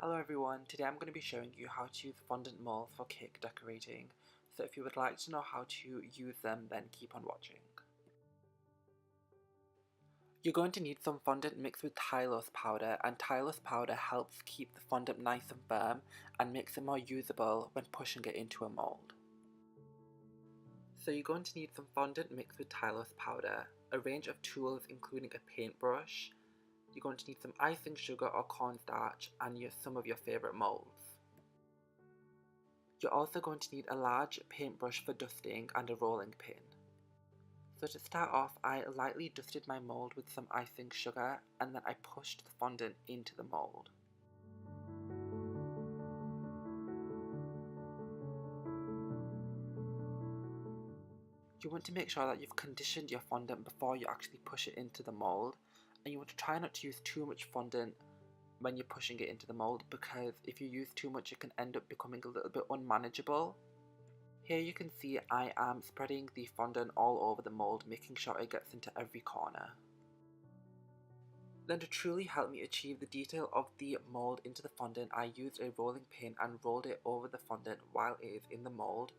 Hello everyone, today I'm going to be showing you how to use fondant molds for cake decorating. So if you would like to know how to use them, then keep on watching. You're going to need some fondant mixed with tylose powder, and tylose powder helps keep the fondant nice and firm and makes it more usable when pushing it into a mold. So you're going to need some fondant mixed with tylose powder, a range of tools including a paintbrush. You're going to need some icing sugar or cornstarch and some of your favourite molds. You're also going to need a large paintbrush for dusting and a rolling pin. So to start off, I lightly dusted my mold with some icing sugar and then I pushed the fondant into the mold. You want to make sure that you've conditioned your fondant before you actually push it into the mold, and you want to try not to use too much fondant when you're pushing it into the mold, because if you use too much it can end up becoming a little bit unmanageable. Here you can see I am spreading the fondant all over the mold, making sure it gets into every corner. Then to truly help me achieve the detail of the mold into the fondant, I used a rolling pin and rolled it over the fondant while it is in the mold.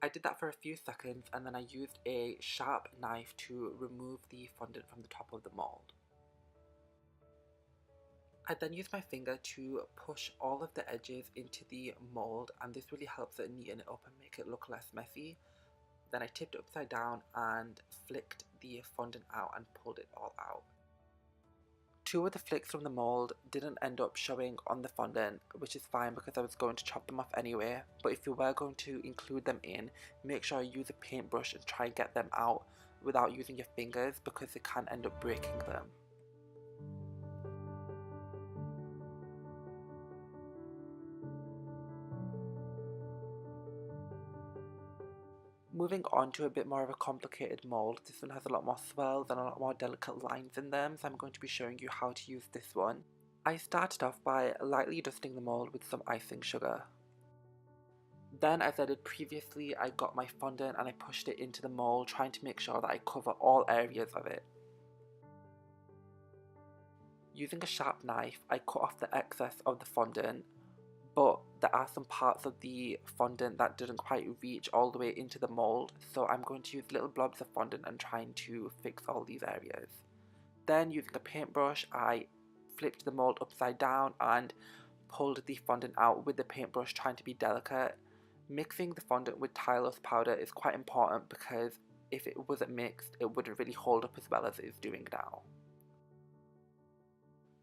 I did that for a few seconds and then I used a sharp knife to remove the fondant from the top of the mold. I then used my finger to push all of the edges into the mold, and this really helps it neaten it up and make it look less messy. Then I tipped it upside down and flicked the fondant out and pulled it all out. Two of the flicks from the mold didn't end up showing on the fondant, which is fine because I was going to chop them off anyway, but if you were going to include them in, make sure you use a paintbrush and try and get them out without using your fingers because it can end up breaking them. Moving on to a bit more of a complicated mold, this one has a lot more swirls and a lot more delicate lines in them, so I'm going to be showing you how to use this one. I started off by lightly dusting the mold with some icing sugar. Then, as I did previously, I got my fondant and I pushed it into the mold, trying to make sure that I cover all areas of it. Using a sharp knife, I cut off the excess of the fondant, but there are some parts of the fondant that didn't quite reach all the way into the mold, so I'm going to use little blobs of fondant and trying to fix all these areas. Then, using a paintbrush, I flipped the mold upside down and pulled the fondant out with the paintbrush, trying to be delicate. Mixing the fondant with tylose powder is quite important because if it wasn't mixed, it wouldn't really hold up as well as it is doing now.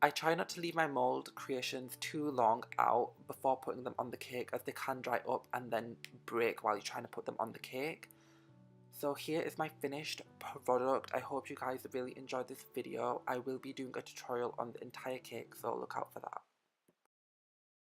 I try not to leave my mold creations too long out before putting them on the cake, as they can dry up and then break while you're trying to put them on the cake. So here is my finished product. I hope you guys really enjoyed this video. I will be doing a tutorial on the entire cake, so look out for that.